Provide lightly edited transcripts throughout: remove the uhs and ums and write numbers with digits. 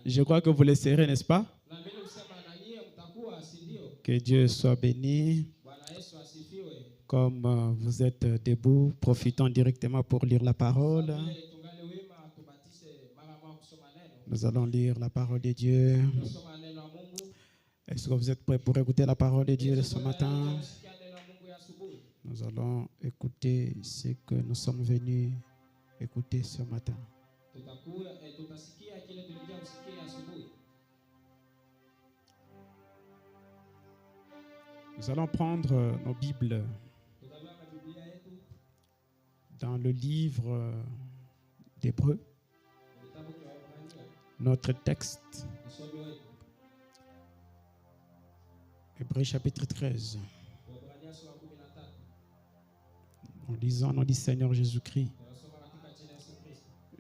Je crois que vous le serez, n'est-ce pas? Que Dieu soit béni. Comme vous êtes debout, profitons directement pour lire la parole. Nous allons lire la parole de Dieu. Est-ce que vous êtes prêts pour écouter la parole de Dieu de ce matin? Nous allons écouter ce que nous sommes venus écouter ce matin. Nous allons prendre nos Bibles dans le livre d'Hébreux, notre texte, Hébreux chapitre 13. En lisant au nom du Seigneur Jésus-Christ,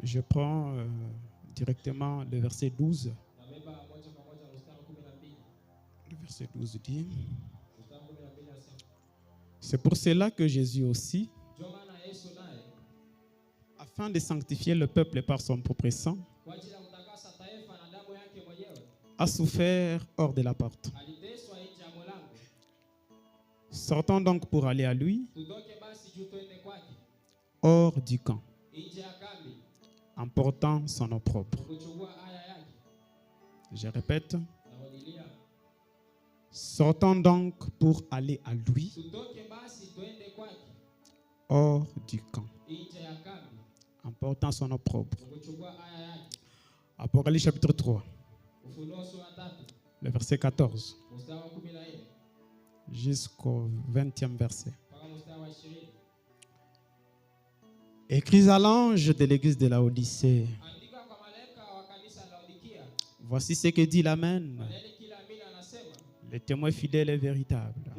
je prends directement le verset 12. Le verset 12 dit: c'est pour cela que Jésus aussi, afin de sanctifier le peuple par son propre sang, a souffert hors de la porte. Sortons donc pour aller à lui, hors du camp, en portant son opprobre. Je répète, sortons donc pour aller à lui, hors du camp, en portant son opprobre. Apocalypse chapitre 3, le verset 14 jusqu'au 20e verset. Écris à l'ange de l'église de Laodicée: voici ce que dit l'Amen, le témoin fidèle et véritable,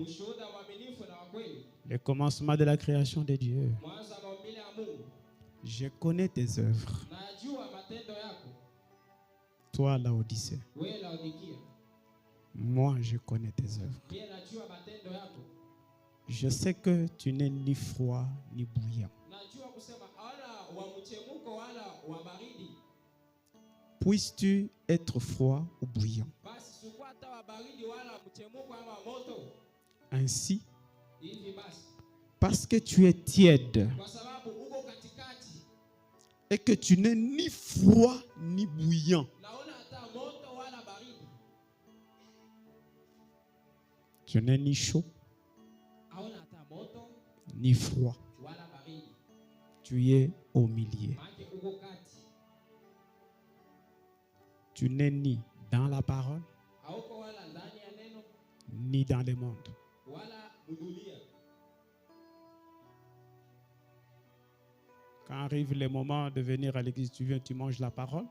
le commencement de la création de Dieu. Je connais tes œuvres, toi Laodicée. Moi, je connais tes œuvres. Je sais que tu n'es ni froid ni bouillant. Puisses-tu être froid ou bouillant? Ainsi, parce que tu es tiède et que tu n'es ni froid ni bouillant, tu n'es ni chaud ni froid, tu es au milieu. Tu n'es ni dans la parole ni dans le monde. Quand arrive le moment de venir à l'église, tu viens, tu manges la parole.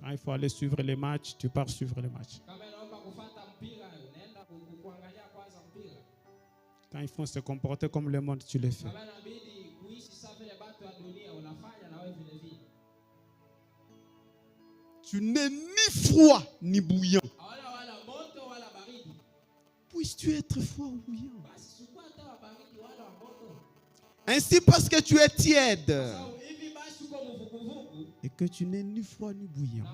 Quand il faut aller suivre les matchs, tu pars suivre les matchs. Quand il faut se comporter comme le monde, tu le fais. Tu n'es ni froid ni bouillant. Puisses-tu être froid ou bouillant? Ainsi, parce que tu es tiède et que tu n'es ni froid ni bouillant,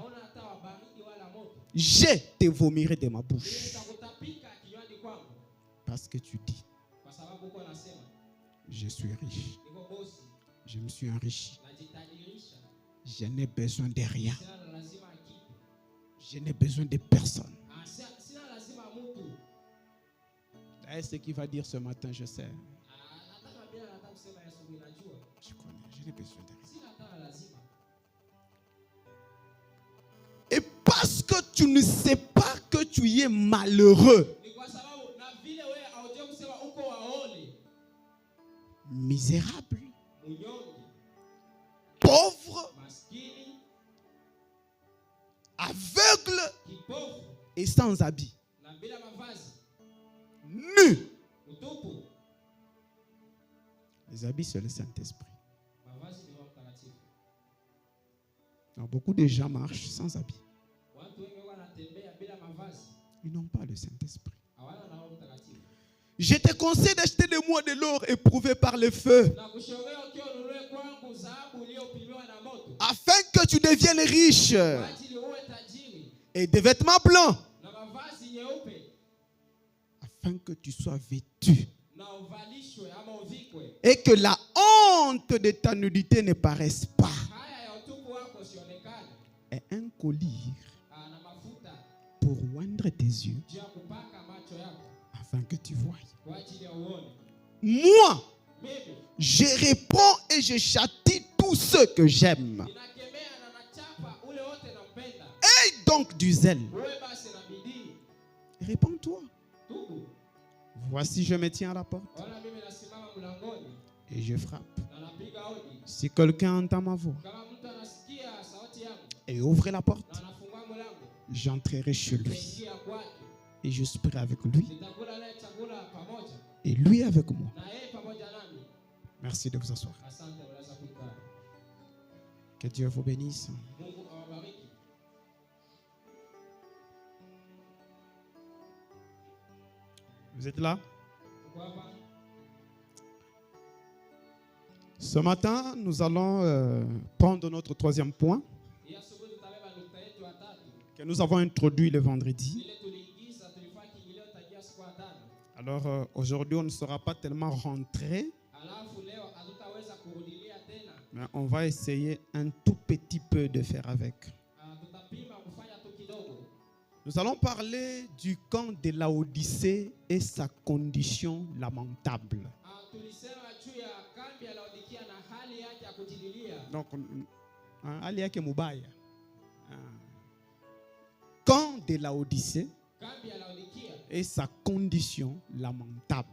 je te vomirai de ma bouche. Parce que tu dis: je suis riche, je me suis enrichi, je n'ai besoin de rien, je n'ai besoin de personne. C'est ce qu'il va dire ce matin, je sais. Je connais, je n'ai besoin de rien. Et parce que tu ne sais pas que tu es malheureux, misérable, pauvre, aveugle et sans habit, nu. Les habits, c'est le Saint-Esprit. Alors, beaucoup de gens marchent sans habits. Ils n'ont pas le Saint-Esprit. Je te conseille d'acheter de moi de l'or éprouvé par le feu, afin que tu deviennes riche, et des vêtements blancs, afin que tu sois vêtu, et que la honte de ta nudité ne paraisse pas, et un collier pour oindre tes yeux, afin que tu voies. Moi, je réponds et je châtie tous ceux que j'aime. Aie donc du zèle. Réponds-toi. Voici, je me tiens à la porte et je frappe. Si quelqu'un entend ma voix et ouvre la porte, j'entrerai chez lui et je serai avec lui et lui avec moi. Merci de vous asseoir. Que Dieu vous bénisse. Vous êtes là? Ce matin, nous allons prendre notre troisième point que nous avons introduit le vendredi. Alors aujourd'hui, on ne sera pas tellement rentré, mais on va essayer un tout petit peu de faire avec. Nous allons parler du camp de Laodicée et sa condition lamentable. Donc, camp de Laodicée et sa condition lamentable.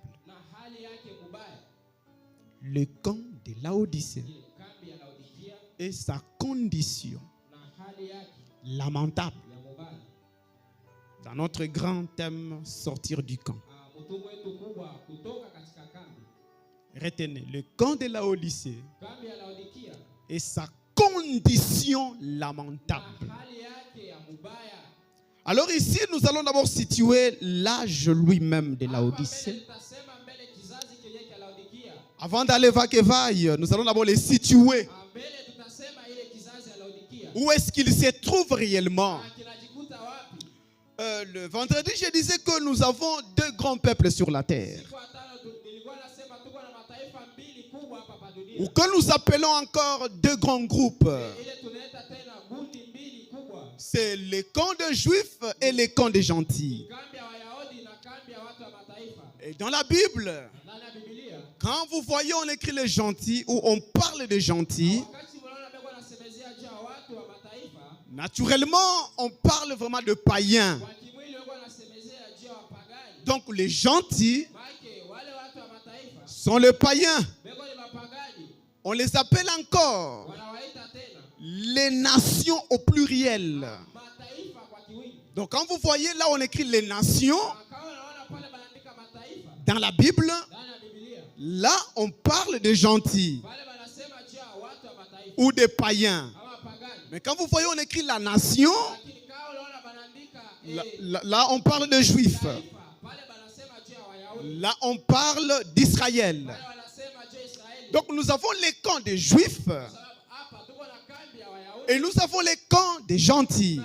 Le camp de Laodicée et sa condition lamentable. Dans notre grand thème, sortir du camp. Retenez, le camp de Laodicée et sa condition lamentable. Alors ici, nous allons d'abord situer l'âge lui-même de Laodicée. Avant d'aller vague et vaille, nous allons d'abord les situer. Où est-ce qu'il se trouve réellement? Le vendredi, je disais que nous avons deux grands peuples sur la terre, ou que nous appelons encore deux grands groupes. C'est le camp des Juifs et le camp des gentils. Et dans la Bible, quand vous voyez on écrit les gentils ou on parle des gentils, naturellement, on parle vraiment de païens. Donc les gentils sont les païens. On les appelle encore les nations au pluriel. Donc quand vous voyez là on écrit les nations dans la Bible, là on parle de gentils ou des païens. Mais quand vous voyez on écrit la nation, là on parle de juifs. Là on parle d'Israël. Donc nous avons les camps des juifs et nous avons les camps des gentils.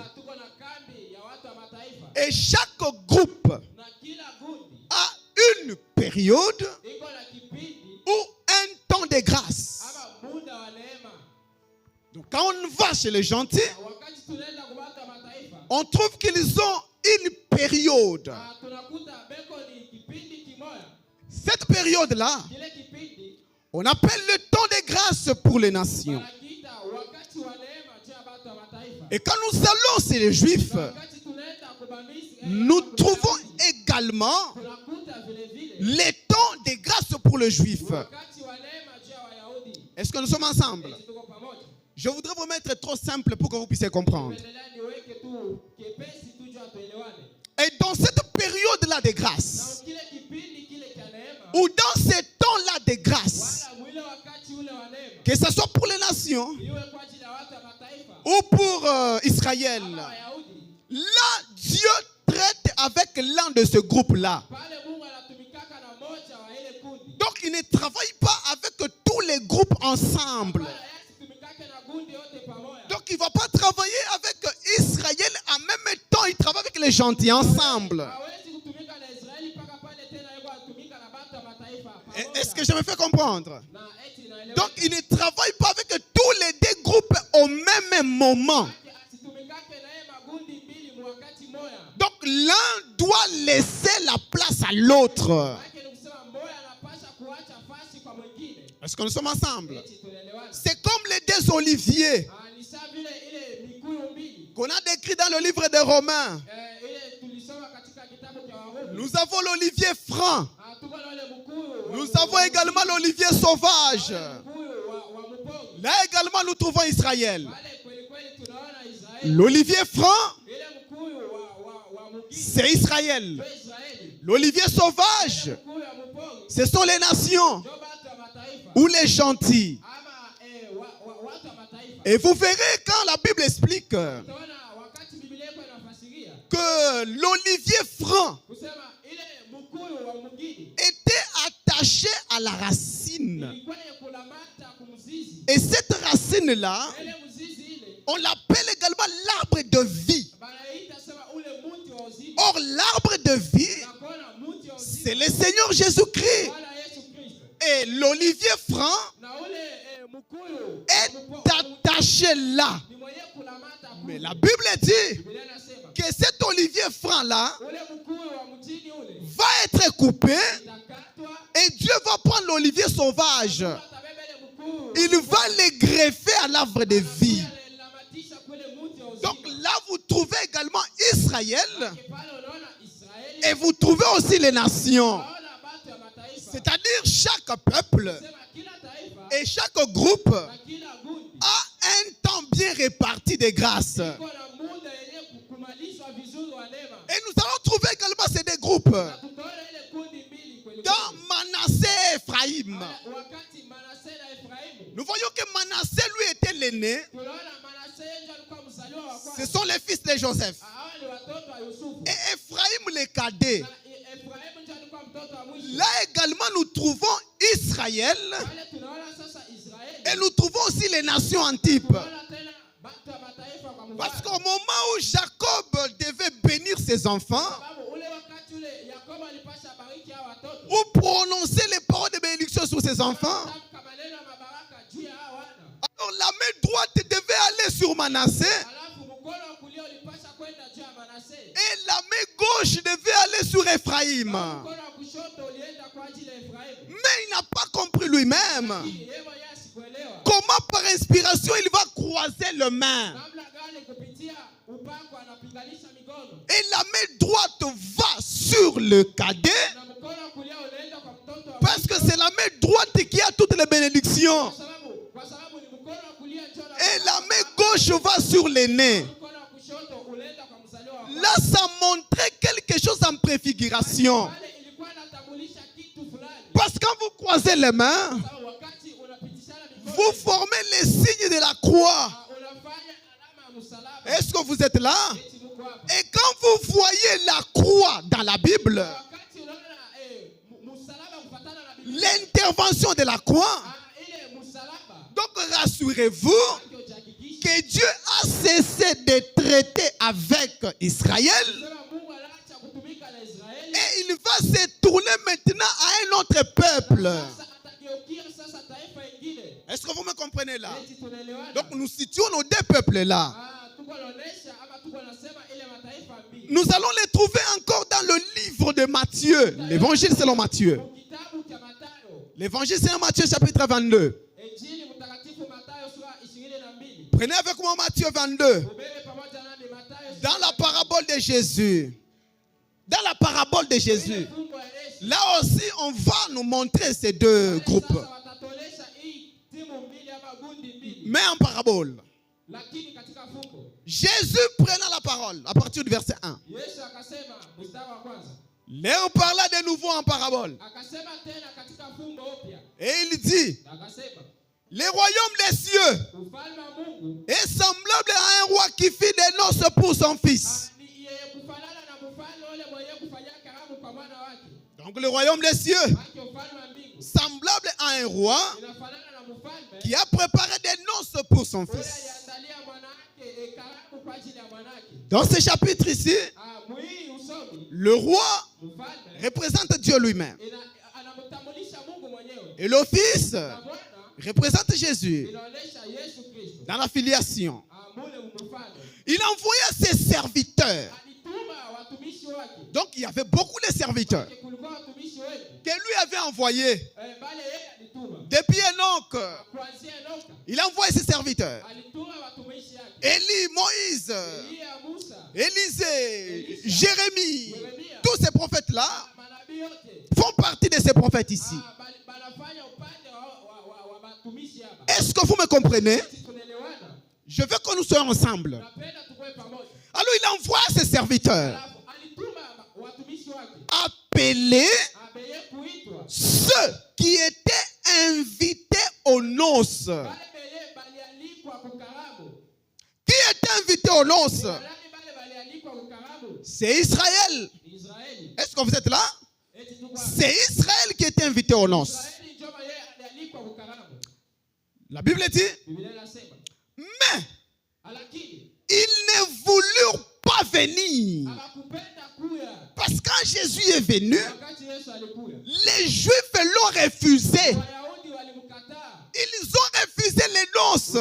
Et chaque groupe a une période ou un temps de grâce. Donc quand on va chez les gentils, on trouve qu'ils ont une période. Cette période-là, on appelle le temps de grâce pour les nations. Et quand nous allons chez les Juifs, nous trouvons également les temps de grâce pour les Juifs. Est-ce que nous sommes ensemble? Je voudrais vous mettre trop simple pour que vous puissiez comprendre. Et dans cette période-là de grâce, ou dans ces temps-là de grâce, que ce soit pour les nations ou pour Israël, là, Dieu traite avec l'un de ce groupe-là. ne travaille pas avec tous les groupes ensemble. Donc il ne va pas travailler avec Israël en même temps, il travaille avec les gentils ensemble. Est-ce que je me fais comprendre? Donc il ne travaille pas avec tous les deux groupes au même moment. Donc l'un doit laisser la place à l'autre. Est-ce que nous sommes ensemble? C'est comme les deux oliviers qu'on a décrit dans le livre des Romains. Nous avons l'olivier franc. Nous avons également l'olivier sauvage. Là également nous trouvons Israël. L'olivier franc, c'est Israël. L'olivier sauvage, ce sont les nations ou les gentils. Et vous verrez quand la Bible explique que l'olivier franc était attaché à la racine. Et cette racine-là, on l'appelle également l'arbre de vie. Or, l'arbre de vie, c'est le Seigneur Jésus-Christ. Et l'olivier franc est attaché là. Mais la Bible dit que cet olivier franc-là va être coupé et Dieu va prendre l'olivier sauvage. Il va le greffer à l'arbre de vie. Donc là, vous trouvez également Israël et vous trouvez aussi les nations. C'est-à-dire chaque peuple et chaque groupe a un temps bien réparti de grâce. Et nous allons trouver également ces deux groupes dans Manassé et Ephraïm. Nous voyons que Manassé, lui, était l'aîné. Ce sont les fils de Joseph. Et Ephraïm, les cadets. Là également, nous trouvons Israël. Et nous trouvons aussi les nations en type. Parce qu'au moment où Jacob devait bénir ses enfants, ou prononcer les paroles de bénédiction sur ses enfants, alors la main droite devait aller sur Manassé et la main gauche devait aller sur Ephraïm. Mais il n'a pas compris lui-même comment par inspiration il va croiser les mains. Et la main droite va sur le cadet parce que c'est la main droite qui a toutes les bénédictions. Et la main gauche va sur l'aîné. Là, ça montrait quelque chose en préfiguration. Parce que quand vous croisez les mains, vous formez les signes de la croix. Est-ce que vous êtes là? Et quand vous voyez la croix dans la Bible, l'intervention de la croix, donc rassurez-vous que Dieu a cessé de traiter avec Israël et il va se tourner maintenant à un autre peuple. Est-ce que vous me comprenez là? Donc nous situons nos deux peuples là. Nous allons les trouver encore dans le livre de Matthieu, l'évangile selon Matthieu. L'évangile selon Matthieu chapitre 22. Prenez avec moi Matthieu 22. Dans la parabole de Jésus. Dans la parabole de Jésus. Là aussi, on va nous montrer ces deux groupes. Mais en parabole. Jésus prenant la parole à partir du verset 1. Léon parla de nouveau en parabole. Et il dit, le royaume des cieux est semblable à un roi qui fit des noces pour son fils. Donc le royaume des cieux, semblable à un roi qui a préparé des noces pour son fils. Dans ce chapitre ici, le roi représente Dieu lui-même. Et le fils représente Jésus dans la filiation. Il envoyait ses serviteurs. Donc il y avait beaucoup de serviteurs que lui avait envoyés. Depuis Enoch, il a envoyé ses serviteurs. Élie, Moïse, Élisée, Jérémie, tous ces prophètes-là font partie de ces prophètes ici. Est-ce que vous me comprenez? Je veux que nous soyons ensemble. Alors il envoie ses serviteurs appeler ceux qui étaient invités aux noces. Qui était invité aux noces? C'est Israël. Est-ce que vous êtes là? C'est Israël qui était invité aux noces. La Bible dit, mais ils ne voulurent pas venir. Parce que quand Jésus est venu, les Juifs l'ont refusé. Ils ont refusé les noces.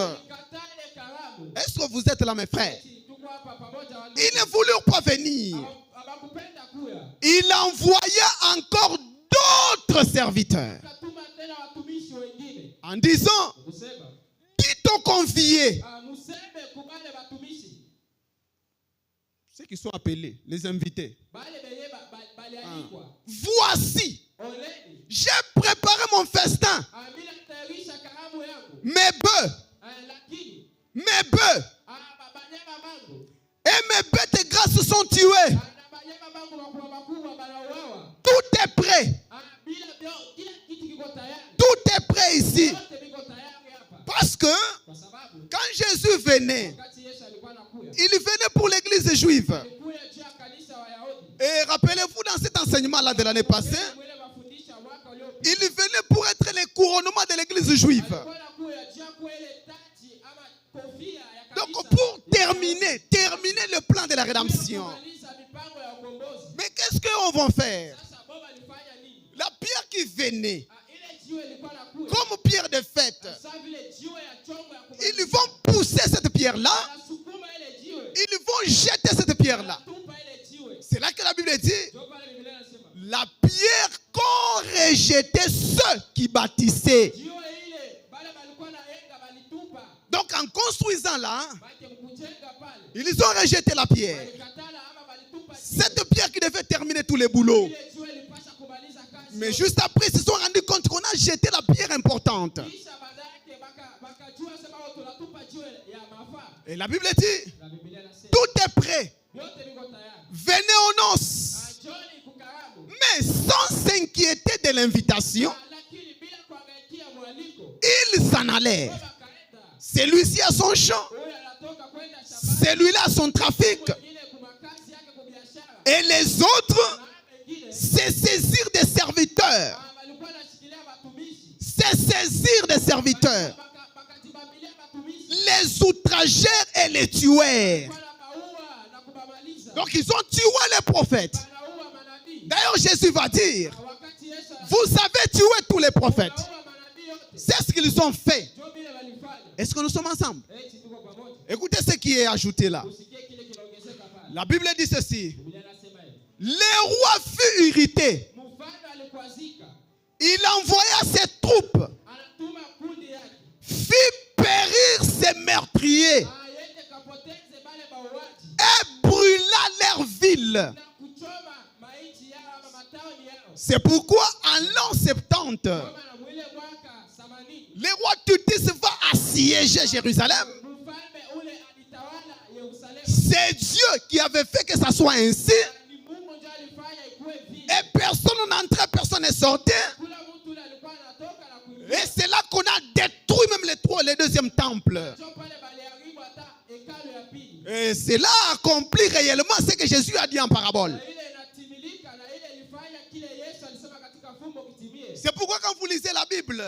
Est-ce que vous êtes là, mes frères? Ils ne voulurent pas venir. Il envoya encore d'autres serviteurs en disant, dites aux conviés, ceux qui sont appelés, les invités, voici, j'ai préparé mon festin. Mes bœufs et mes bêtes grasses sont tuées. Tout est prêt. Tout est prêt ici. Parce que quand Jésus venait, il venait pour l'église juive. Et rappelez-vous dans cet enseignement-là de l'année passée, il venait pour être le couronnement de l'église juive. Donc pour terminer le plan de la rédemption. Mais qu'est-ce qu'on va faire? La pierre qui venait, comme pierre de fête, ils vont pousser cette pierre-là, ils vont jeter cette pierre-là. C'est là que la Bible dit, la pierre qu'ont rejeté ceux qui bâtissaient. Donc en construisant là, ils ont rejeté la pierre. Cette pierre qui devait terminer tous les boulots. Mais juste après, ils se sont rendus compte qu'on a jeté la pierre importante. Et la Bible dit, tout est prêt. Venez aux noces. Mais sans s'inquiéter de l'invitation, ils s'en allèrent. Celui-ci a son champ. Celui-là a son trafic. Et les autres se saisirent des serviteurs. Se saisirent des serviteurs. Les outragèrent et les tuèrent. Donc ils ont tué les prophètes. D'ailleurs Jésus va dire, vous avez tué tous les prophètes. C'est ce qu'ils ont fait. Est-ce que nous sommes ensemble? Écoutez ce qui est ajouté là. La Bible dit ceci. Le roi fut irrité. Il envoya ses troupes, fit périr ses meurtriers et brûla leur ville. C'est pourquoi en l'an 70, le roi Tutis va assiéger Jérusalem. C'est Dieu qui avait fait que ça soit ainsi. Et personne n'entrait, personne ne sortait. Et c'est là qu'on a détruit même le deuxième temple. Et c'est là accompli réellement ce que Jésus a dit en parabole. C'est pourquoi quand vous lisez la Bible,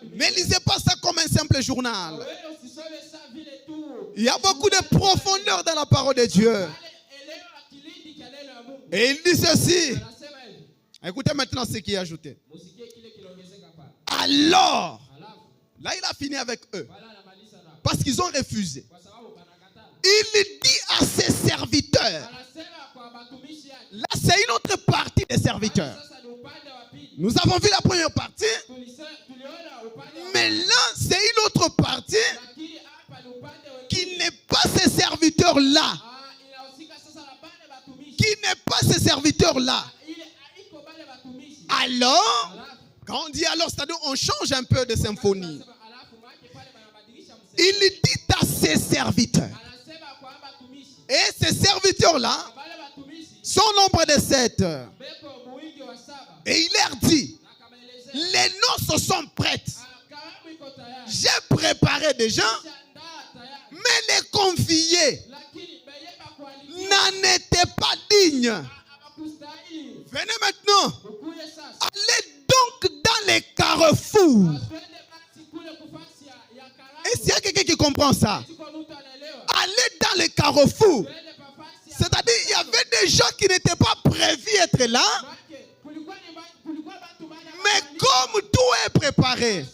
ne lisez pas ça comme un simple journal. Il y a beaucoup de profondeur dans la parole de Dieu. Et il dit ceci. Écoutez maintenant ce qui est ajouté. Alors, là il a fini avec eux. Parce qu'ils ont refusé. Il dit à ses serviteurs. Là c'est une autre partie des serviteurs. Nous avons vu la première partie. Mais là c'est une autre partie qui n'est pas ces serviteurs-là. Qui n'est pas ces serviteurs-là. Alors, quand on dit alors, c'est-à-dire on change un peu de symphonie. Il dit à ses serviteurs. Et ces serviteurs-là sont au nombre de 7. Et il leur dit, les noces sont prêtes. J'ai préparé des gens, mais les conviés n'en étaient pas dignes. Venez maintenant. Allez donc dans les carrefours. Est-ce qu'il y a quelqu'un qui comprend ça? Allez dans les carrefours. C'est-à-dire il y avait des gens qui n'étaient pas prévus être là. Mais comme tout est préparé,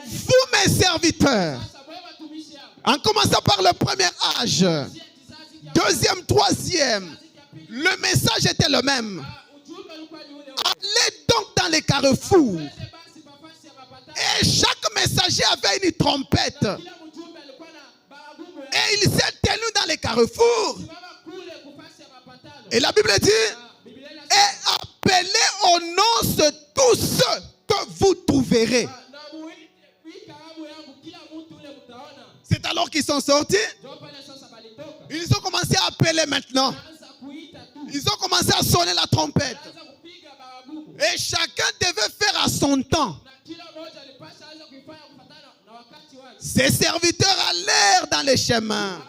vous mes serviteurs, en commençant par le premier âge, deuxième, troisième, le message était le même. Allez donc dans les carrefours. Et chaque messager avait une trompette. Et il s'est tenu dans les carrefours. Et la Bible dit, et appelez aux noces tous ceux que vous trouverez. C'est alors qu'ils sont sortis. Ils ont commencé à appeler maintenant. Ils ont commencé à sonner la trompette. Et chacun devait faire à son temps. Ses serviteurs allèrent dans les chemins,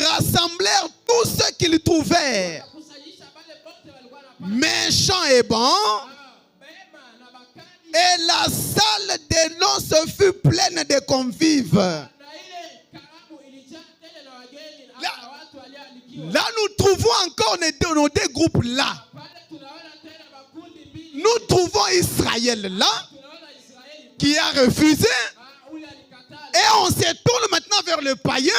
rassemblèrent tous ceux qu'ils trouvèrent, méchants et bons, et la salle des noces fut pleine de convives. Là, nous trouvons encore nos deux groupes là. Nous trouvons Israël là, qui a refusé. Et on se tourne maintenant vers le païen.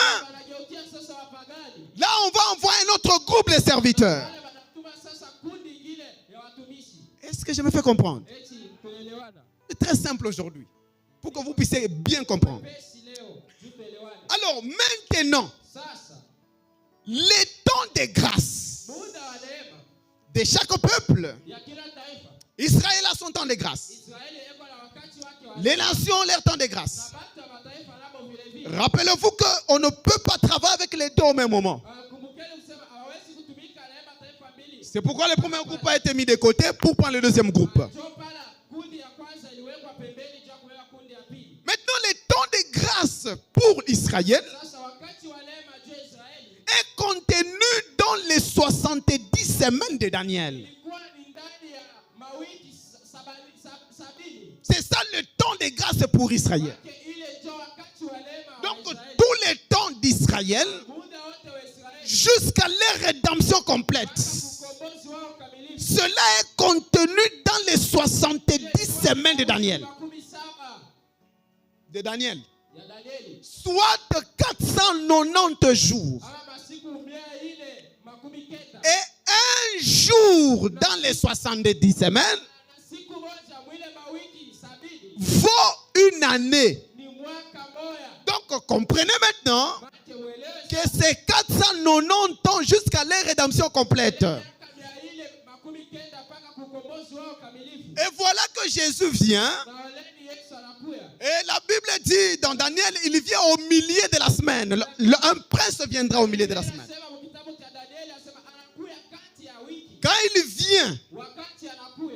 Là, on va envoyer un autre groupe de serviteurs. Est-ce que je me fais comprendre? C'est très simple aujourd'hui, pour que vous puissiez bien comprendre. Alors, maintenant, les temps de grâce de chaque peuple, Israël a son temps de grâce. Les nations ont leur temps de grâce. Rappelez-vous qu'on ne peut pas travailler avec les deux au même moment. C'est pourquoi le premier groupe a été mis de côté pour prendre le deuxième groupe. Maintenant, les temps de grâce pour Israël est contenu dans les 70 semaines de Daniel. C'est ça le temps de grâce pour Israël. Donc tous les temps d'Israël jusqu'à leur rédemption complète. Cela est contenu dans les 70 semaines de Daniel. De Daniel. Soit 490 jours. Et un jour dans les 70 semaines vaut une année. Donc comprenez maintenant que c'est 490 ans jusqu'à la rédemption complète. Et voilà que Jésus vient. Et la Bible dit dans Daniel, il vient au milieu de la semaine. Un prince viendra au milieu de la semaine. Quand il vient,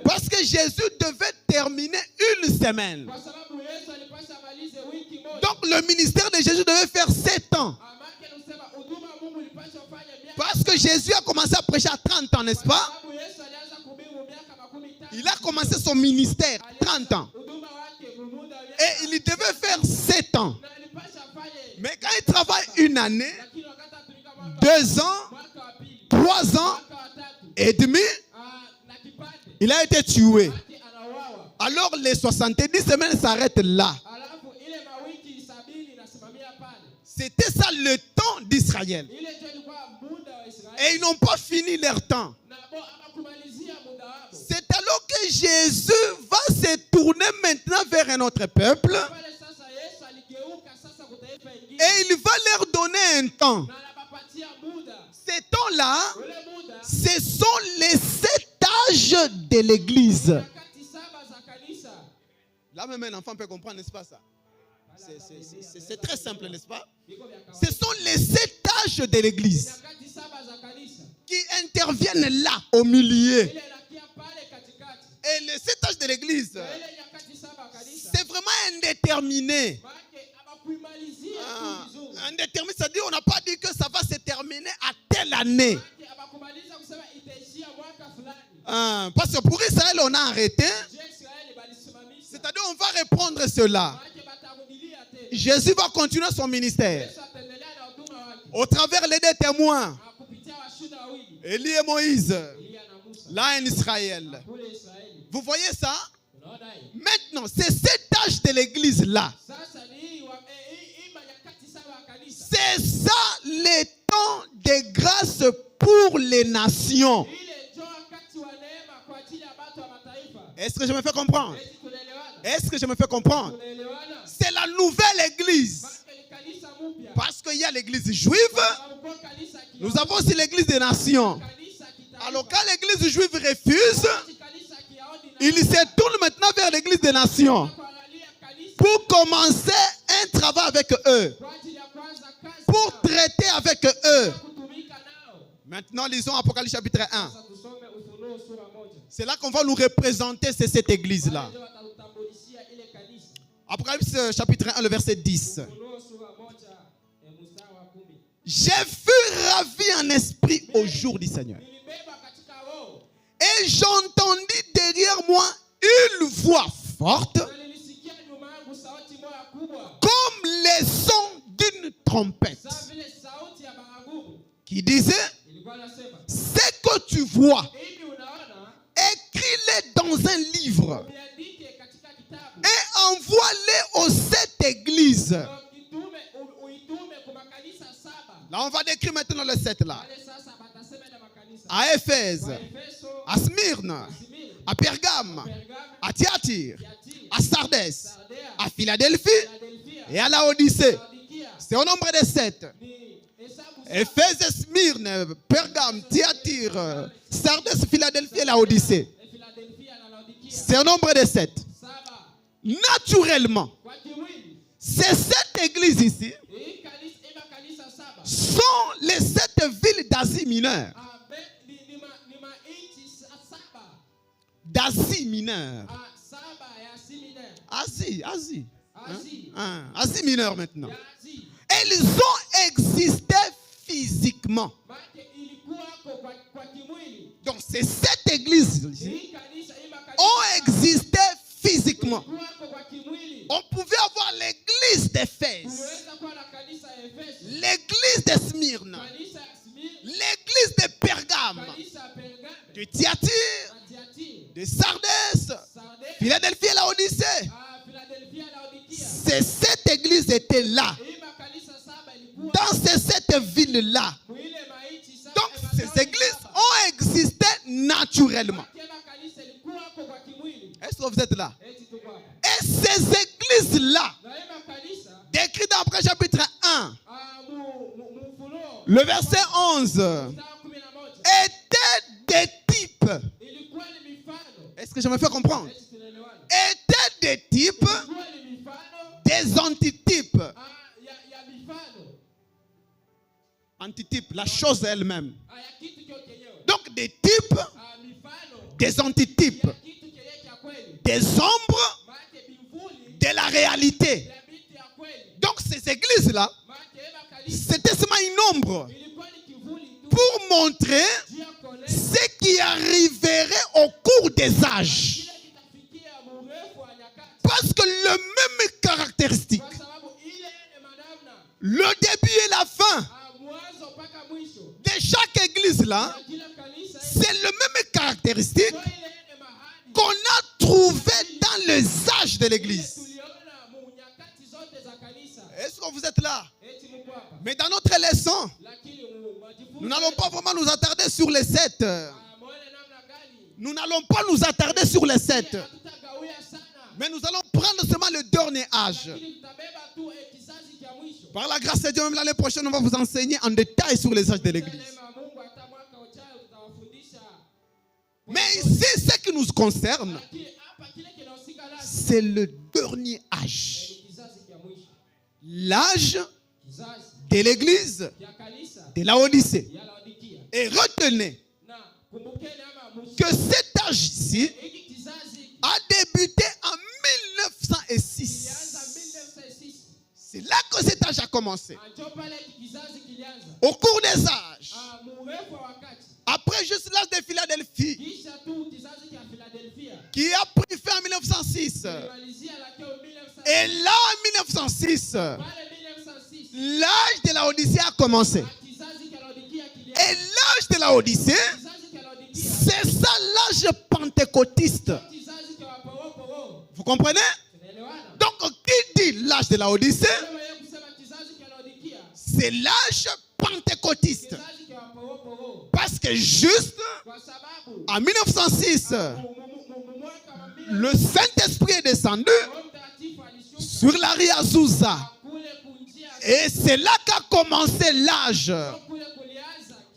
parce que Jésus devait terminer une semaine. Donc le ministère de Jésus devait faire 7 ans. Parce que Jésus a commencé à prêcher à 30 ans, n'est-ce pas? commencé son ministère, 30 ans. Et il devait faire 7 ans. Mais quand il travaille une année, 2 ans, 3 ans et demi, il a été tué. Alors les 70 semaines s'arrêtent là. C'était ça le temps d'Israël. Et ils n'ont pas fini leur temps. C'est alors que Jésus va se tourner maintenant vers un autre peuple. Et il va leur donner un temps. Ces temps-là, ce sont les 7 âges de l'Église. Là même un enfant peut comprendre, n'est-ce pas ça? C'est très simple, n'est-ce pas? Ce sont les 7 âges de l'Église qui interviennent là, au milieu. Et les 7 âges de l'Église, c'est vraiment indéterminé. Indéterminé, c'est-à-dire on n'a pas dit que ça va se terminer à telle année. Parce que pour Israël, on a arrêté. C'est-à-dire on va reprendre cela. Jésus va continuer son ministère au travers les 2 témoins, Élie et Moïse, là en Israël. Vous voyez ça? Maintenant, c'est cet âge de l'église là. C'est ça le temps de grâce pour les nations. Est-ce que je me fais comprendre? Est-ce que je me fais comprendre? C'est la nouvelle église. Parce qu'il y a l'église juive, nous avons aussi l'église des nations. Alors quand l'église juive refuse, il se tourne maintenant vers l'église des nations pour commencer un travail avec eux, pour traiter avec eux. Maintenant, lisons Apocalypse chapitre 1. C'est là qu'on va nous représenter, c'est cette église-là. Apocalypse chapitre 1, le verset 10. J'ai fui ravi en esprit au jour du Seigneur. Et j'entendis derrière moi une voix forte, comme les sons d'une trompette, qui disait, ce que tu vois, écris-les dans un livre et envoie-les aux 7 églises. Là, on va décrire maintenant les 7 là. À Éphèse, à Smyrne, à Pergame, à Thyatire, à Sardès, à Philadelphie et à Laodicée. C'est au nombre de 7. Éphèse, Smyrne, Pergame, Thyatire, Sardès, Philadelphie et Laodicée. C'est au nombre de 7. Naturellement, ces 7 églises ici sont les 7 villes d'Asie mineure. D'Asie mineure. Asie. Asie mineure maintenant. Elles ont existé physiquement. Donc ces 7 églises ont existé physiquement. On pouvait avoir l'église d'Éphèse, l'église de Smyrne, l'église de Pergame, de Thyatire, de Sardès, Philadelphie et Laodicée. Ces 7 églises étaient là, dans ces 7 villes-là. Donc ces églises ont existé naturellement. Est-ce que vous êtes là? Et ces églises-là, décrites dans Apocalypse chapitre 1, le verset 11, étaient des types. Est-ce que je me fais comprendre? Étaient des types, des antitypes. Antitype, la chose elle-même. Donc des types, des antitypes, des ombres de la réalité. Donc ces églises-là, c'était seulement une ombre pour montrer ce qui arriverait au cours des âges. parce que le même caractéristique, le début et la fin de chaque église là, c'est le même caractéristique qu'on a trouvé dans les âges de l'église. Est-ce que vous êtes là? Mais dans notre leçon, nous n'allons pas vraiment nous attarder sur les 7. Nous n'allons pas nous attarder sur les 7. Mais nous allons prendre seulement le dernier âge. Par la grâce de Dieu, même l'année prochaine, on va vous enseigner en détail sur les âges de l'église. Mais ici, ce qui nous concerne, c'est le dernier âge. L'âge de l'église de Laodicée. Et retenez que cet âge-ci a débuté en 1906. C'est là que cet âge a commencé. Au cours des âges. Après juste l'âge de Philadelphie, qui a pris fin en 1906. Et là, en 1906, l'âge de la Odyssée a commencé. Et l'âge de la Odyssée, c'est ça l'âge pentecôtiste. Vous comprenez? Donc, qui dit l'âge de la Odyssée? C'est l'âge pentecôtiste. Parce que juste en 1906, le Saint-Esprit est descendu sur Larry Azusa. Et c'est là qu'a commencé l'âge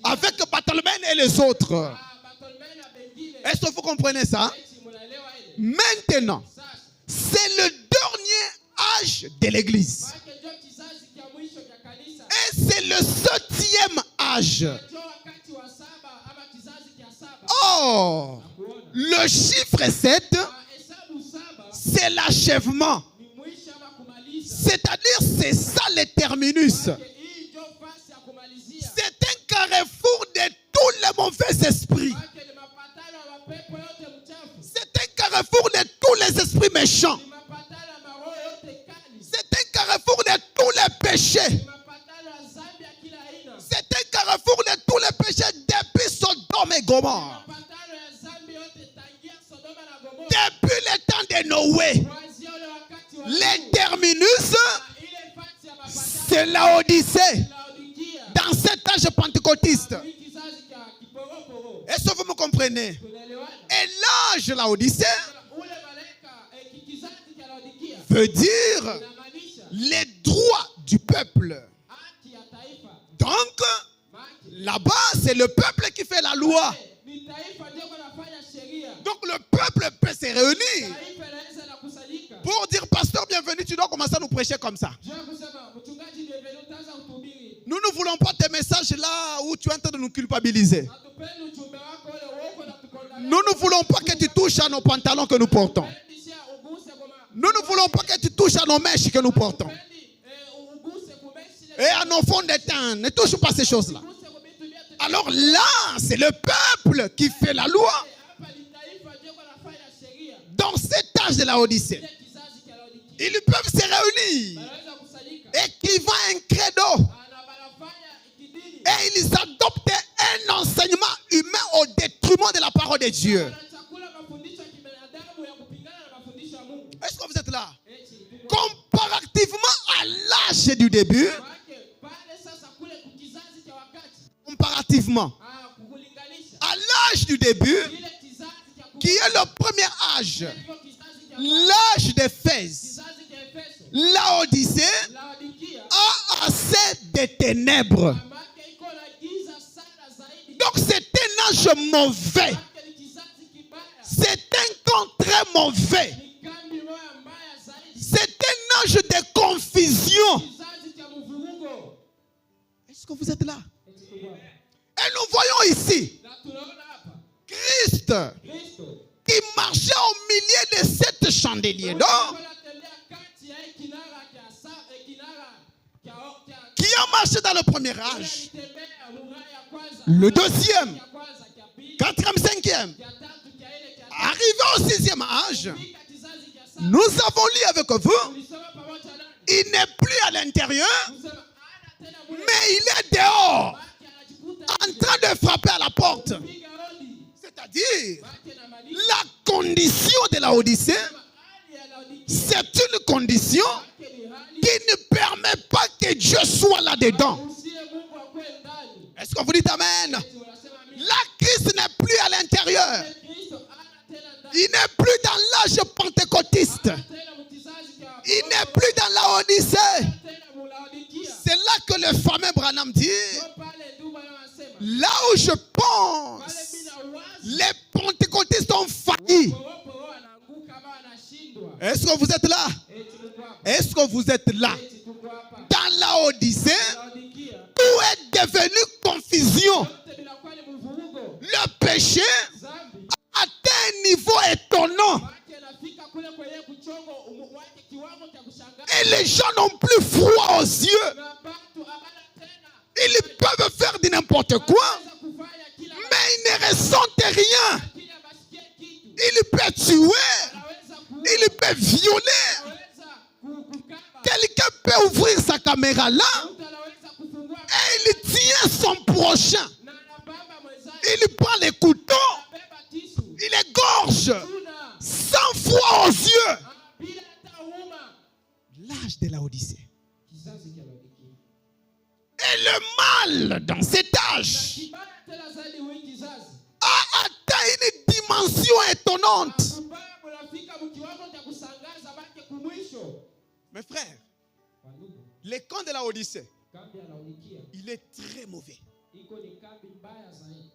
avec Bartholomène et les autres. Est-ce que vous comprenez ça? Maintenant, c'est le dernier âge de l'Église. Et c'est le 7e âge. Oh, le chiffre 7, c'est l'achèvement. C'est-à-dire, c'est ça le terminus. C'est un carrefour de tous les mauvais esprits. C'est un carrefour de tous les esprits méchants. C'est un carrefour de tous les péchés. C'est un carrefour de tous les péchés depuis Sodome et Gomorrhe. Depuis le temps de Noé. Les terminus, c'est la Odyssée. Dans cet âge pentecôtiste. Est-ce que vous me comprenez? Et l'âge de la Odyssée veut dire les droits du peuple. Donc, là-bas, c'est le peuple qui fait la loi. Donc, le peuple peut se réunir pour dire, pasteur, bienvenue, tu dois commencer à nous prêcher comme ça. Nous ne voulons pas tes messages là où tu es en train de nous culpabiliser. Nous ne voulons pas que tu touches à nos pantalons que nous portons. Nous ne voulons pas que tu touches à nos mèches que nous portons. Et à nos fonds de teint. Ne touche pas ces choses-là. Alors là, c'est le peuple qui fait la loi. Dans cet âge de la Odyssée, ils peuvent se réunir et qui va un credo. Et ils adoptent un enseignement humain au détriment de la parole de Dieu. Est-ce que vous êtes là? Comparativement à l'âge du début, comparativement à l'âge du début, qui est le premier âge, l'âge d'Éphèse, la Odyssée a assez de ténèbres. Donc c'est un âge mauvais. C'est un temps très mauvais. C'est un âge de confusion. Est-ce que vous êtes là? Et nous voyons ici Christ qui marchait au milieu de 7 chandeliers d'or, qui a marché dans le premier âge, le deuxième, quatrième, cinquième, arrivé au 6e âge, nous avons lu avec vous, il n'est plus à l'intérieur, mais il est dehors, en train de frapper à la porte. C'est-à-dire, la condition de la Odyssée, c'est une condition qui ne permet pas que Dieu soit là-dedans. Est-ce que vous dites Amen? La Christ n'est plus à l'intérieur. Il n'est plus dans l'âge pentecôtiste. Il n'est plus dans la Odyssée. C'est là que le fameux Branham dit, là où je pense, les pentecôtistes ont failli. Est-ce que vous êtes là? Est-ce que vous êtes là? Dans la Odyssée, tout est devenu confusion. Le péché a atteint un niveau étonnant. Et les gens n'ont plus froid aux yeux. Ils peuvent faire de n'importe quoi, mais ils ne ressentent rien. Ils peuvent tuer, ils peuvent violer. Quelqu'un peut ouvrir sa caméra là et il tient son prochain. Il prend les couteaux, il égorge sans foi aux yeux. L'âge de la Odyssée. Et le mal dans cet âge a atteint une dimension étonnante. Mes frères, le camp de la Odyssée, il est très mauvais.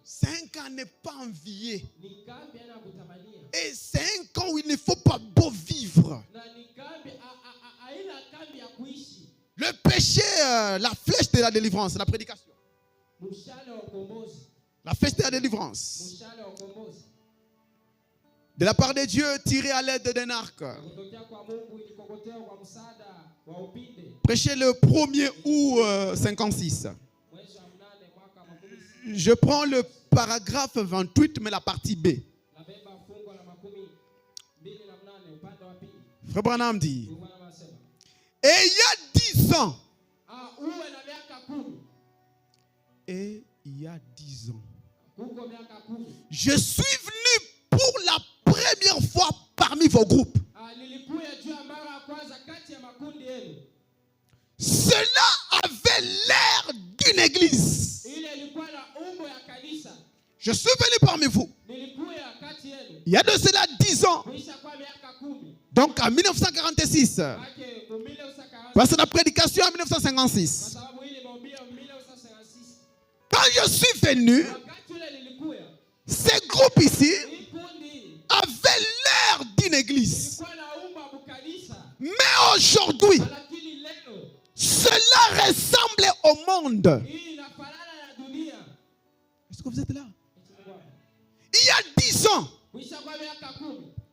C'est un camp à ne pas envier. Et c'est un camp où il ne faut pas beau vivre. Le péché, la flèche de la délivrance, la prédication. La flèche de la délivrance. De la part de Dieu, tiré à l'aide d'un arc. Prêché le 1er août 56. Je prends le paragraphe 28, mais la partie B. Frère Branham dit, et il y a 10 ans, et il y a 10 ans, je suis venu pour la première fois parmi vos groupes. Cela avait l'air d'une église. Je suis venu parmi vous. Il y a de cela 10 ans. Donc en 1946. Parce que la prédication en 1956. Quand je suis venu, ces groupes ici avaient l'air d'une église. Mais aujourd'hui, cela ressemble au monde. Est-ce que vous êtes là? Il y a 10 ans,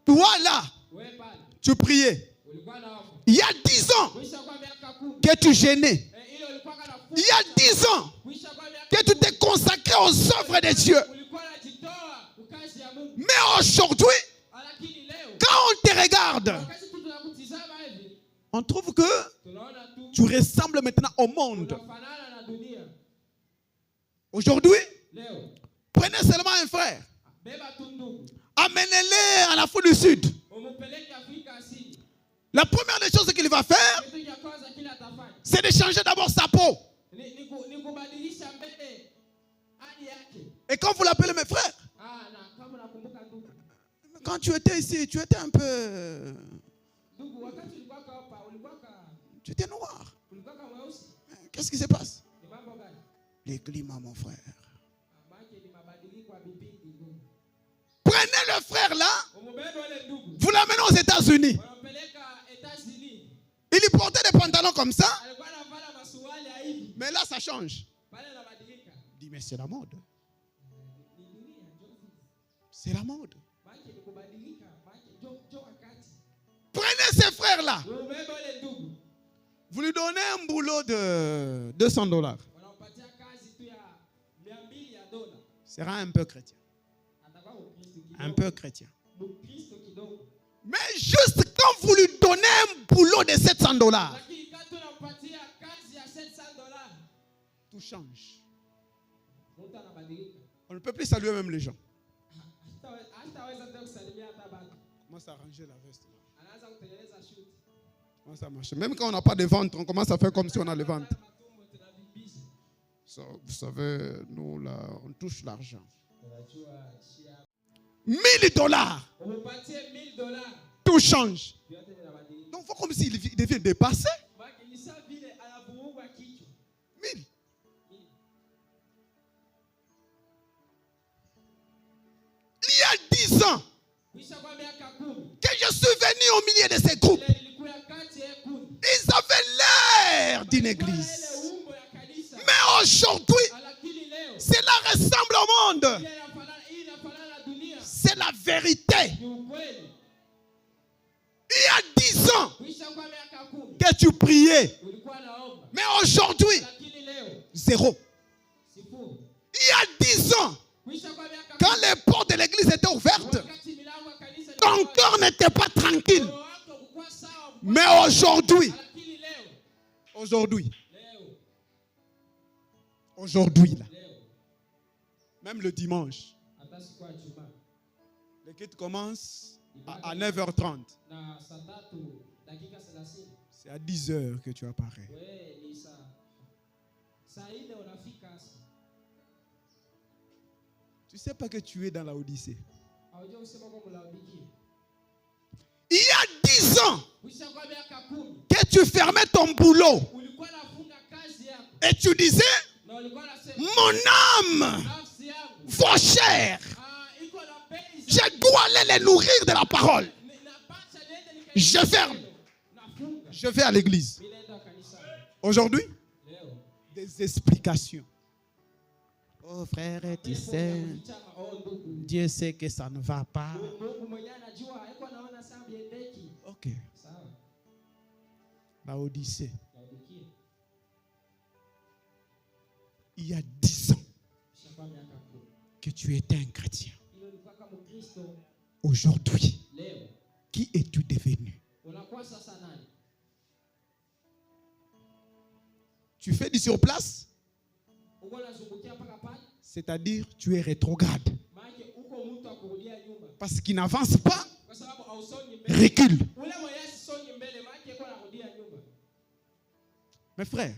toi là, tu priais. Il y a 10 ans que tu gênais. Il y a 10 ans que tu t'es consacré aux œuvres de Dieu. Mais aujourd'hui, quand on te regarde, on trouve que tu ressembles maintenant au monde. Aujourd'hui, prenez seulement un frère. Amenez-le en Afrique du Sud. La première des choses qu'il va faire, c'est de changer d'abord sa peau. Et quand vous l'appelez mes frères, quand tu étais ici, tu étais un peu... Tu étais noir. Qu'est-ce qui se passe? Le climat, mon frère. Prenez le frère là, vous l'amenez aux États-Unis. Il portait des pantalons comme ça, mais là ça change. Il dit mais c'est la mode. C'est la mode. Prenez ces frères là. Vous lui donnez un boulot de $200. Sera un peu chrétien. Un peu chrétien. Mais juste quand vous lui donnez un boulot de $700, tout change. On ne peut plus saluer même les gens. Commence à ranger la veste. Comment ça marche? Même quand on n'a pas de ventre, on commence à faire comme si on a le ventre. Vous savez, nous, là, on touche l'argent. $1000. Tout change. Donc, il faut comme s'il devient dépassé. 1000. Il y a 10 ans que je suis venu au milieu de ces groupes. Ils avaient l'air d'une église. Mais aujourd'hui, cela ressemble au monde. C'est la vérité. Il y a 10 ans que tu priais. Mais aujourd'hui, zéro. Il y a 10 ans, quand les portes de l'église étaient ouvertes, ton cœur n'était pas tranquille. Mais aujourd'hui, là, même le dimanche, le culte commence à 9h30. C'est à 10h que tu apparais. Tu ne sais pas que tu es dans la Odyssée. Il y a 10 ans que tu fermais ton boulot et tu disais, mon âme vaut cher. Je dois aller les nourrir de la parole. Je ferme. Je vais à l'église. Aujourd'hui, des explications. Oh frère, tu sais, Dieu sait que ça ne va pas. Ok. La Odyssée. Il y a 10 ans que tu étais un chrétien. Aujourd'hui, qui es-tu devenu? Tu fais du surplace? C'est-à-dire, tu es rétrograde. Parce qu'il n'avance pas, recule. Mes frères,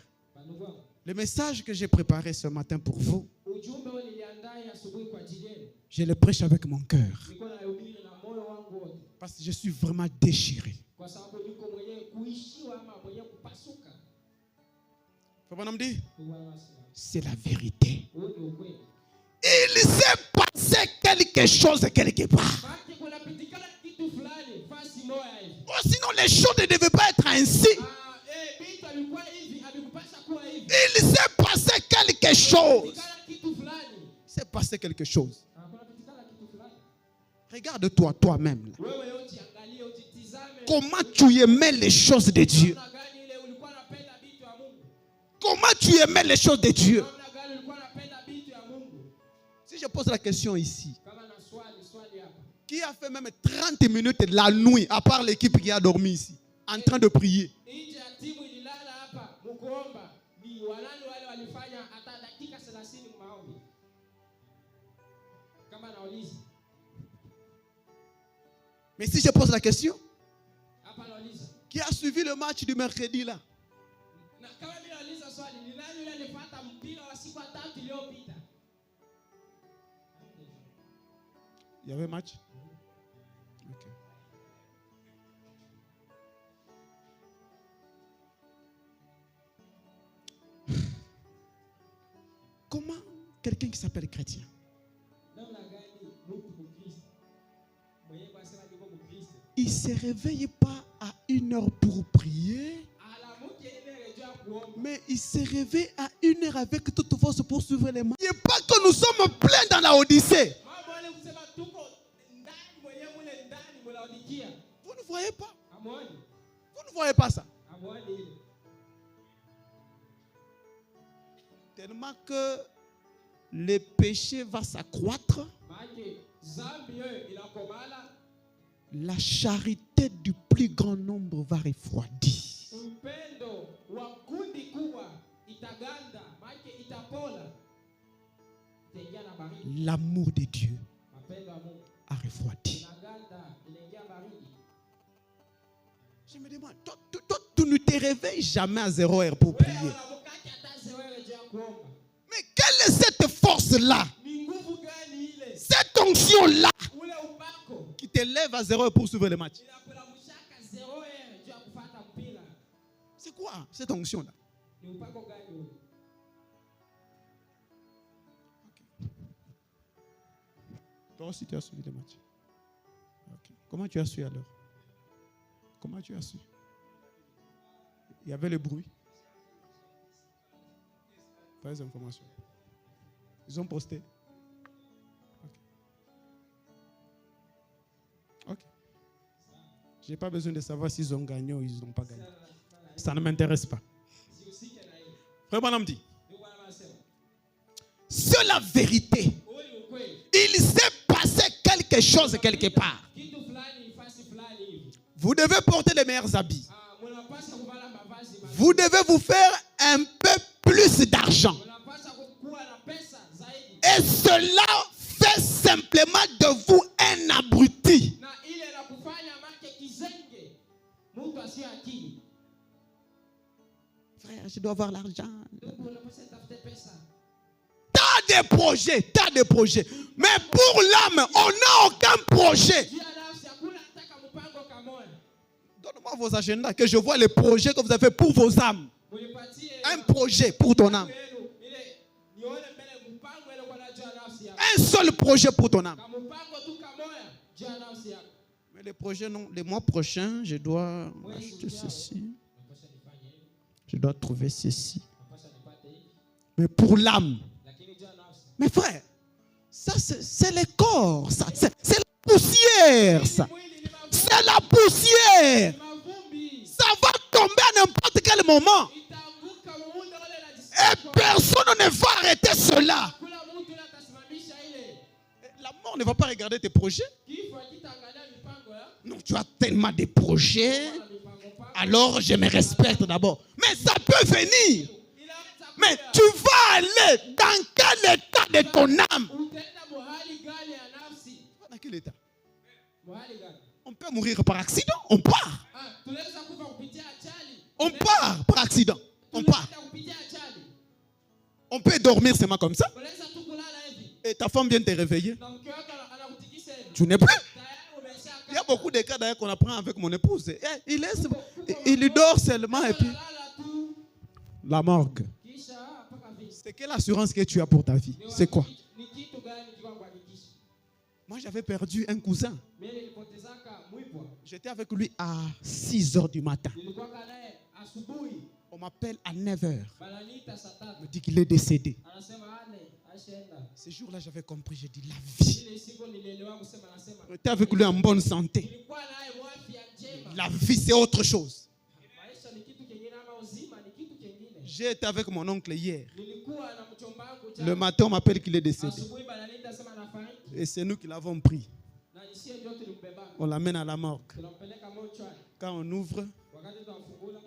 le message que j'ai préparé ce matin pour vous, je le prêche avec mon cœur. Parce que je suis vraiment déchiré. Faut pas me dire? C'est la vérité. Il s'est passé quelque chose quelque part. Oh, sinon les choses ne devaient pas être ainsi. Il s'est passé quelque chose. Il s'est passé quelque chose. Regarde-toi toi-même. Comment tu aimais les choses de Dieu? Comment tu aimais les choses de Dieu? Si je pose la question ici, qui a fait même 30 minutes la nuit, à part l'équipe qui a dormi ici, en train de prier? Mais si je pose la question, qui a suivi le match du mercredi là? Il y avait un match? Ok. Comment quelqu'un qui s'appelle chrétien il ne se réveille pas à 1h pour prier, mais il se réveille à 1h avec toute force pour suivre les mains. Il n'y a pas que nous sommes pleins dans la Odyssée. Vous ne voyez pas? Vous ne voyez pas ça? Tellement que le péché va s'accroître, la charité du plus grand nombre va refroidir. L'amour de Dieu a refroidi. Je me demande, toi, tu ne te réveilles jamais à 0 heure pour prier. Mais quelle est cette force-là? Cette onction-là qui te lève à 0 heure pour suivre le match. C'est quoi cette onction-là? Okay. Toi aussi tu as suivi le match. Okay. Comment tu as su alors? Comment tu as su? Il y avait le bruit. Pas les informations. Ils ont posté. Ok. Je n'ai pas besoin de savoir s'ils ont gagné ou ils n'ont pas gagné. Ça ne m'intéresse pas. Frère Branham dit, c'est la vérité. Il s'est passé quelque chose quelque part. Vous devez porter les meilleurs habits. Vous devez vous faire un peu plus d'argent. Et cela fait simplement de vous un abruti. Frère, je dois avoir l'argent. T'as des projets. Mais pour l'âme, on n'a aucun projet. Donne-moi vos agendas, que je vois les projets que vous avez pour vos âmes. Un projet pour ton âme. Un seul projet pour ton âme. Mais les projets, non. Les mois prochains, je dois acheter ceci. Je dois trouver ceci. Mais pour l'âme. Mes frères, ça c'est le corps. Ça. C'est la poussière. Ça. C'est la poussière. Ça va tomber à n'importe quel moment. Et personne ne va arrêter cela. La mort ne va pas regarder tes projets. Non, tu as tellement de projets. Alors je me respecte d'abord. Mais ça peut venir. Mais tu vas aller dans quel état de ton âme? Dans quel état? On peut mourir par accident. On part. On part par accident. On part. On peut dormir seulement comme ça. Et ta femme vient te réveiller. Tu n'es plus. Il y a beaucoup de cas d'ailleurs qu'on apprend avec mon épouse. Il dort seulement et puis... La morgue. C'est quelle assurance que tu as pour ta vie? C'est quoi? Moi, j'avais perdu un cousin. J'étais avec lui à 6 heures du matin. On m'appelle à 9 heures. On me dit qu'il est décédé. Ce jour-là, j'avais compris. J'ai dit la vie. J'étais avec lui en bonne santé. La vie, c'est autre chose. J'ai été avec mon oncle hier. Le matin, on m'appelle qu'il est décédé. Et c'est nous qui l'avons pris. On l'amène à la morgue. Quand on ouvre,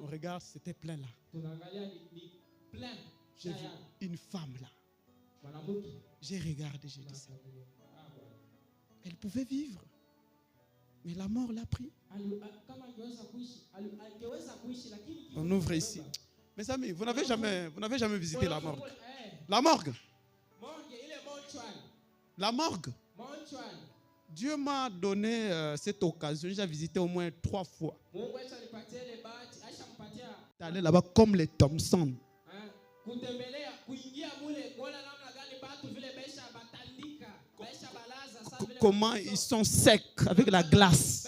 on regarde, c'était plein là. J'ai vu une femme là. J'ai regardé, j'ai dit ça. Elle pouvait vivre. Mais la mort l'a pris. On ouvre ici. Mes amis, vous n'avez jamais visité la morgue. La morgue. La morgue. Dieu m'a donné cette occasion. J'ai visité au moins 3 fois. T'allais là-bas comme les Thompson. Comment ils sont secs avec la glace.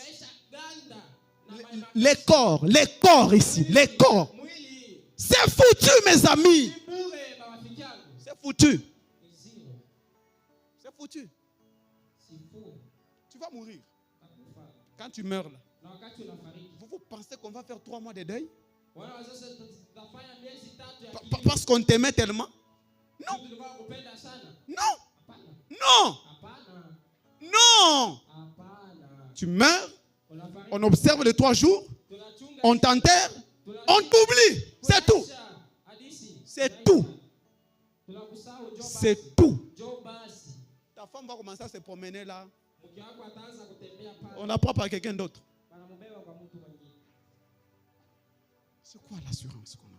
Les corps ici, les corps. C'est foutu, mes amis. C'est foutu. C'est foutu. Tu vas mourir. Quand tu meurs là. Vous pensez qu'on va faire 3 mois de deuil? Parce qu'on t'aimait tellement? Non. Non. Non. Non. Tu meurs, On observe les 3 jours. On t'enterre. On t'oublie. C'est tout. C'est tout. C'est tout. Ta femme va commencer à se promener là. On la prend par quelqu'un d'autre. C'est quoi l'assurance qu'on a?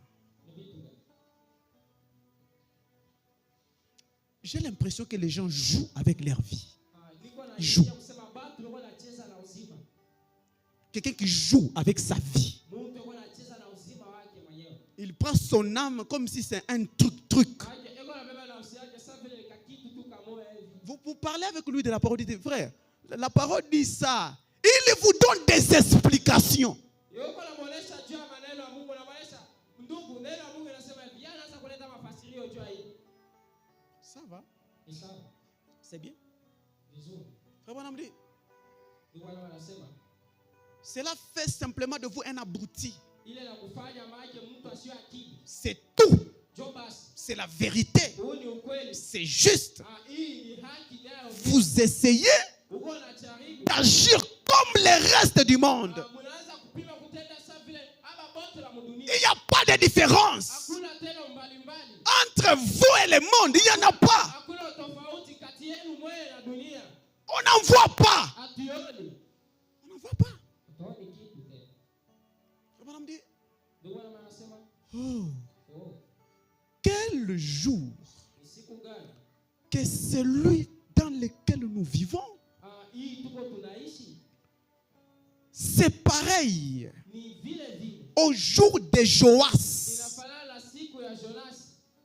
J'ai l'impression que les gens jouent avec leur vie. Ils jouent. Quelqu'un qui joue avec sa vie. Il prend son âme comme si c'est un truc. Vous parlez avec lui de la parole, dites, frère, la parole dit ça. Il vous donne des explications. Ça va? C'est bien? Cela fait simplement de vous un abruti. C'est tout. C'est la vérité. C'est juste. Vous essayez d'agir comme les restes du monde. Il n'y a pas de différence. Entre vous et le monde, il n'y en a pas. On n'en voit pas. On n'en voit pas. Oh. Quel jour que celui dans lequel nous vivons, c'est pareil au jour de Joas.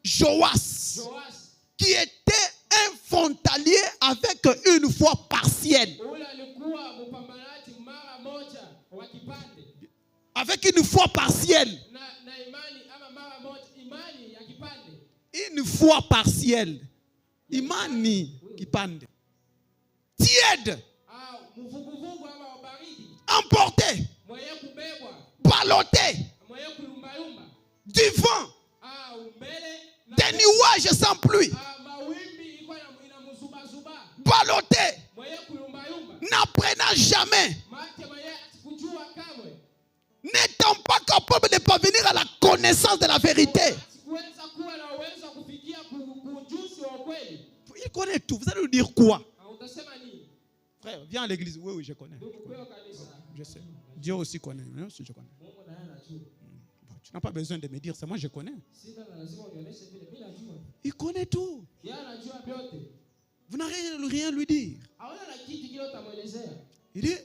Joas, qui était un frontalier avec une foi partielle. Avec une foi partielle. Une foi partielle. Imani kipande. Tiède. Emporté. Ballotté. Du vent. Des nuages sans pluie. Ballotté. N'apprenant jamais. N'étant pas capable de parvenir à la connaissance de la vérité. Il connaît tout. Vous allez lui dire quoi? Frère, viens à l'église. Oui, je connais. Je sais. Dieu aussi connaît. Moi aussi, je connais. Bon, tu n'as pas besoin de me dire, c'est moi je connais. Il connaît tout. Vous n'avez rien à lui dire. Il dit,